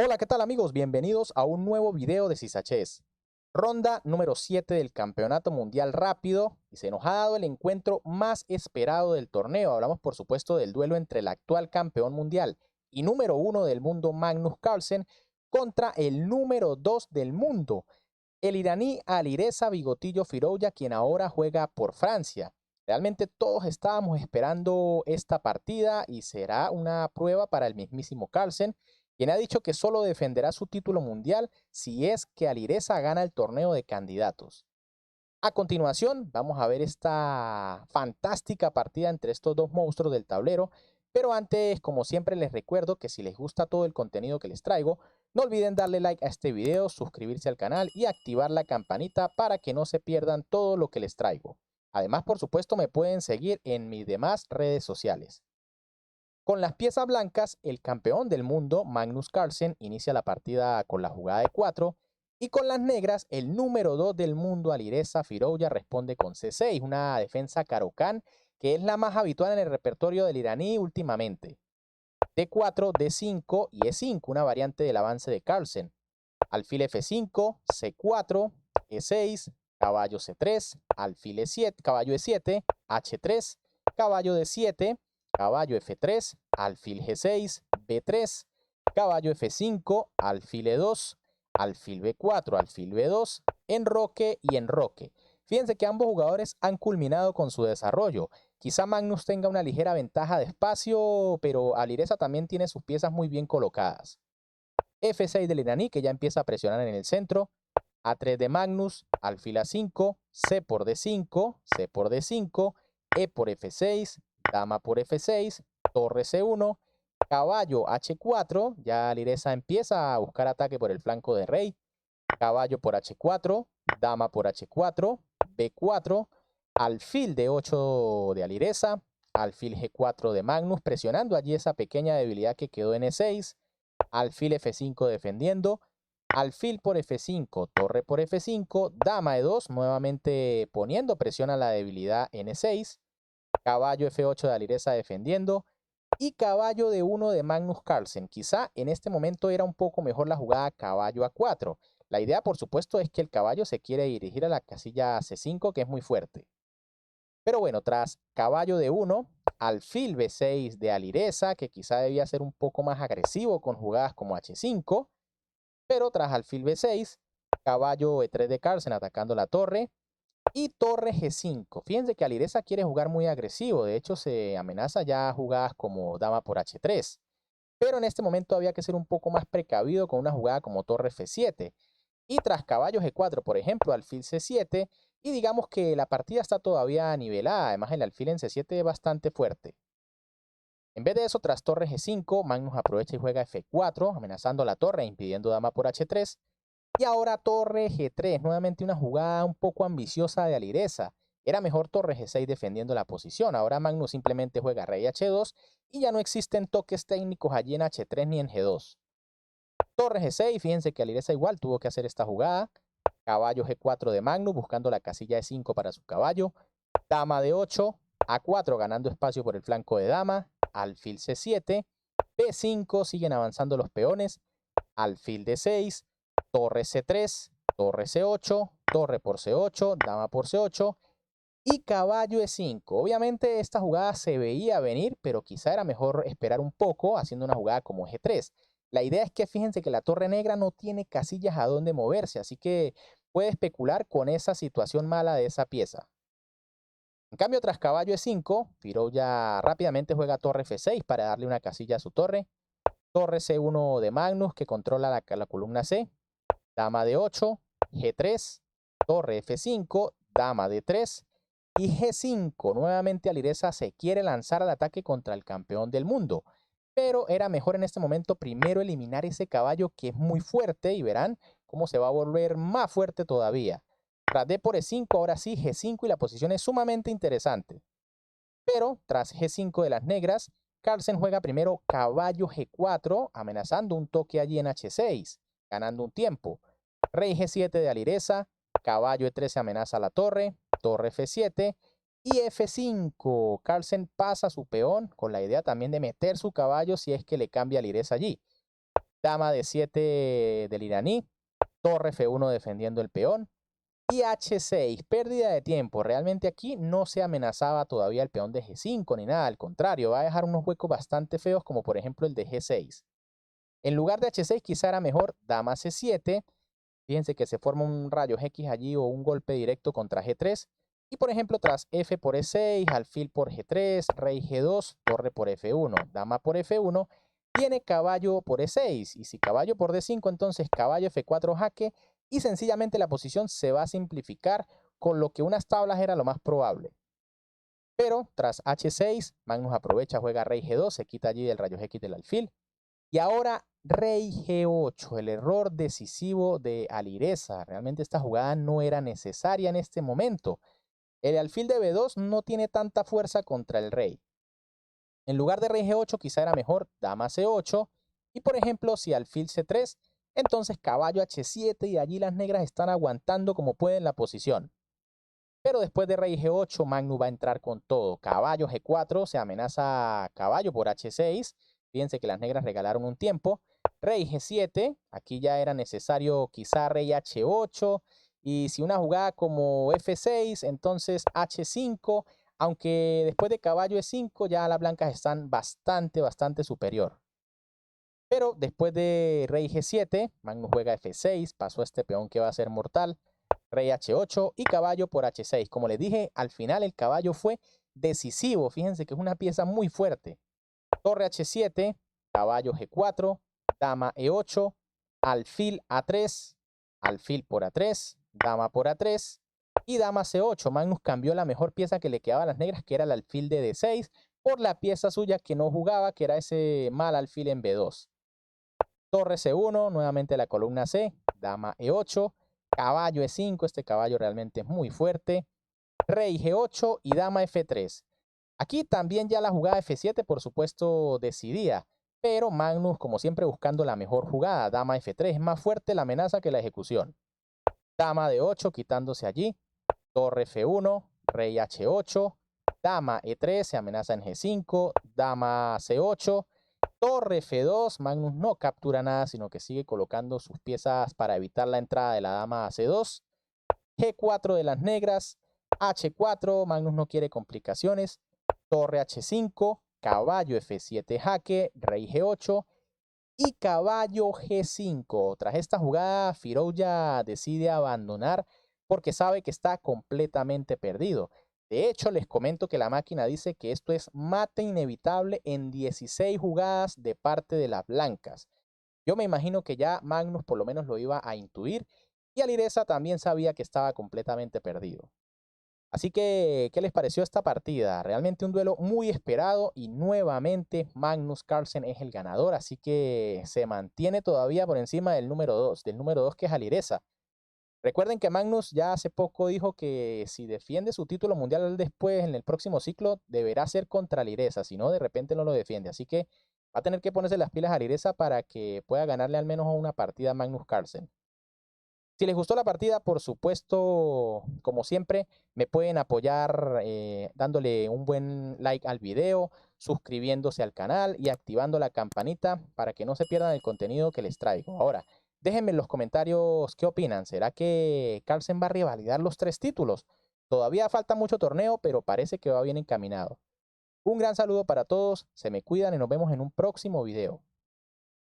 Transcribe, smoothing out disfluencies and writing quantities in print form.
Hola, ¿qué tal amigos? Bienvenidos a un nuevo video de Sisachés. Ronda número 7 del Campeonato Mundial Rápido y se nos ha dado el encuentro más esperado del torneo. Hablamos por supuesto del duelo entre el actual campeón mundial y número 1 del mundo Magnus Carlsen contra el número 2 del mundo, el iraní Alireza Bigotillo Firouzja, quien ahora juega por Francia. Realmente todos estábamos esperando esta partida y será una prueba para el mismísimo Carlsen, quien ha dicho que solo defenderá su título mundial si es que Alireza gana el torneo de candidatos. A continuación, vamos a ver esta fantástica partida entre estos dos monstruos del tablero, pero antes, como siempre, les recuerdo que si les gusta todo el contenido que les traigo, no olviden darle like a este video, suscribirse al canal y activar la campanita para que no se pierdan todo lo que les traigo. Además, por supuesto, me pueden seguir en mis demás redes sociales. Con las piezas blancas, el campeón del mundo, Magnus Carlsen, inicia la partida con la jugada de 4, y con las negras, el número 2 del mundo, Alireza Firouzja, responde con C6, una defensa Caro-Kann que es la más habitual en el repertorio del iraní últimamente. D4, D5 y E5, una variante del avance de Carlsen. Alfil F5, C4, E6, caballo C3, alfil E7, caballo E7, H3, caballo D7, caballo F3, alfil G6, B3, caballo F5, alfil E2, alfil B4, alfil B2, enroque y enroque. Fíjense que ambos jugadores han culminado con su desarrollo. Quizá Magnus tenga una ligera ventaja de espacio, pero Alireza también tiene sus piezas muy bien colocadas. F6 del iraní, que ya empieza a presionar en el centro. A3 de Magnus, alfil A5, C por D5, C por D5, E por F6, dama por F6, torre C1, caballo H4, ya Alireza empieza a buscar ataque por el flanco de rey, caballo por H4, dama por H4, B4, alfil D8 de Alireza, alfil G4 de Magnus, presionando allí esa pequeña debilidad que quedó en E6, alfil F5 defendiendo, alfil por F5, torre por F5, dama E2, nuevamente poniendo presión a la debilidad en E6, caballo F8 de Alireza defendiendo, y caballo D1 de Magnus Carlsen. Quizá en este momento era un poco mejor la jugada caballo A4. La idea, por supuesto, es que el caballo se quiere dirigir a la casilla C5, que es muy fuerte. Pero bueno, tras caballo D1, alfil B6 de Alireza, que quizá debía ser un poco más agresivo con jugadas como H5, pero tras alfil B6, caballo E3 de Carlsen atacando la torre, y torre G5. Fíjense que Alireza quiere jugar muy agresivo, de hecho se amenaza ya jugadas como dama por H3. Pero en este momento había que ser un poco más precavido con una jugada como torre F7. Y tras caballo G4, por ejemplo, alfil C7, y digamos que la partida está todavía nivelada, además el alfil en C7 es bastante fuerte. En vez de eso, tras torre G5, Magnus aprovecha y juega F4, amenazando la torre e impidiendo dama por H3. Y ahora torre G3, nuevamente una jugada un poco ambiciosa de Alireza. Era mejor torre G6 defendiendo la posición. Ahora Magnus simplemente juega rey H2 y ya no existen toques técnicos allí en H3 ni en G2. Torre G6, fíjense que Alireza igual tuvo que hacer esta jugada. Caballo G4 de Magnus buscando la casilla E5 para su caballo. Dama D8, A4 ganando espacio por el flanco de dama. Alfil C7, B5 siguen avanzando los peones. Alfil D6, torre C3, torre C8, torre por C8, dama por C8 y caballo E5. Obviamente esta jugada se veía venir, pero quizá era mejor esperar un poco haciendo una jugada como G3. La idea es que fíjense que la torre negra no tiene casillas a dónde moverse, así que puede especular con esa situación mala de esa pieza. En cambio, tras caballo E5, Firouzja rápidamente juega torre F6 para darle una casilla a su torre. Torre C1 de Magnus que controla la columna C. Dama D8, G3, torre F5, dama D3 y G5. Nuevamente Alireza se quiere lanzar al ataque contra el campeón del mundo, pero era mejor en este momento primero eliminar ese caballo que es muy fuerte y verán cómo se va a volver más fuerte todavía. Tras D por E5, ahora sí G5 y la posición es sumamente interesante. Pero tras G5 de las negras, Carlsen juega primero caballo G4, amenazando un toque allí en H6, ganando un tiempo. Rey G7 de Alireza, caballo E3 amenaza la torre, torre F7 y F5. Carlsen pasa su peón con la idea también de meter su caballo si es que le cambia Alireza allí. Dama D7 del iraní, torre F1 defendiendo el peón, y H6, pérdida de tiempo. Realmente aquí no se amenazaba todavía el peón de G5 ni nada, al contrario, va a dejar unos huecos bastante feos como por ejemplo el de G6. En lugar de H6 quizá era mejor Dama C7, fíjense que se forma un rayos X allí o un golpe directo contra G3, y por ejemplo tras F por E6, alfil por G3, rey G2, torre por F1, dama por F1, tiene caballo por E6, y si caballo por D5, entonces caballo F4 jaque, y sencillamente la posición se va a simplificar, con lo que unas tablas era lo más probable. Pero tras H6, Magnus aprovecha, juega rey G2, se quita allí el rayos X del alfil, y ahora rey G8, el error decisivo de Alireza. Realmente esta jugada no era necesaria en este momento. El alfil de B2 no tiene tanta fuerza contra el rey. En lugar de rey G8 quizá era mejor dama C8. Y por ejemplo, si alfil C3, entonces caballo H7 y allí las negras están aguantando como pueden la posición. Pero después de rey G8, Magnus va a entrar con todo. Caballo G4, se amenaza caballo por H6. Fíjense que las negras regalaron un tiempo. Rey G7, aquí ya era necesario quizá rey H8. Y si una jugada como F6, entonces H5. Aunque después de caballo E5 ya las blancas están bastante superior. Pero después de rey G7, Magnus juega F6, pasó a este peón que va a ser mortal. Rey H8 y caballo por H6. Como les dije, al final el caballo fue decisivo. Fíjense que es una pieza muy fuerte. Torre H7, caballo G4, dama E8, alfil A3, alfil por A3, dama por A3 y dama C8. Magnus cambió la mejor pieza que le quedaba a las negras, que era el alfil de D6, por la pieza suya que no jugaba, que era ese mal alfil en B2. Torre C1, nuevamente la columna C, dama E8, caballo E5, este caballo realmente es muy fuerte, rey G8 y dama F3. Aquí también ya la jugada F7, por supuesto, decidía, pero Magnus, como siempre, buscando la mejor jugada, dama F3, es más fuerte la amenaza que la ejecución. Dama D8, quitándose allí, torre F1, rey H8, dama E3, se amenaza en G5, dama C8, torre F2, Magnus no captura nada, sino que sigue colocando sus piezas para evitar la entrada de la dama a C2. G4 de las negras, H4, Magnus no quiere complicaciones. Torre H5, caballo F7 jaque, rey G8 y caballo G5. Tras esta jugada, Firouzja decide abandonar porque sabe que está completamente perdido. De hecho, les comento que la máquina dice que esto es mate inevitable en 16 jugadas de parte de las blancas. Yo me imagino que ya Magnus por lo menos lo iba a intuir y Alireza también sabía que estaba completamente perdido. Así que, ¿qué les pareció esta partida? Realmente un duelo muy esperado y nuevamente Magnus Carlsen es el ganador, así que se mantiene todavía por encima del número 2 que es Alireza. Recuerden que Magnus ya hace poco dijo que si defiende su título mundial después, en el próximo ciclo, deberá ser contra Alireza, si no, de repente no lo defiende. Así que va a tener que ponerse las pilas a Alireza para que pueda ganarle al menos una partida a Magnus Carlsen. Si les gustó la partida, por supuesto, como siempre, me pueden apoyar dándole un buen like al video, suscribiéndose al canal y activando la campanita para que no se pierdan el contenido que les traigo. Ahora, déjenme en los comentarios qué opinan. ¿Será que Carlsen va a revalidar los 3 títulos? Todavía falta mucho torneo, pero parece que va bien encaminado. Un gran saludo para todos, se me cuidan y nos vemos en un próximo video.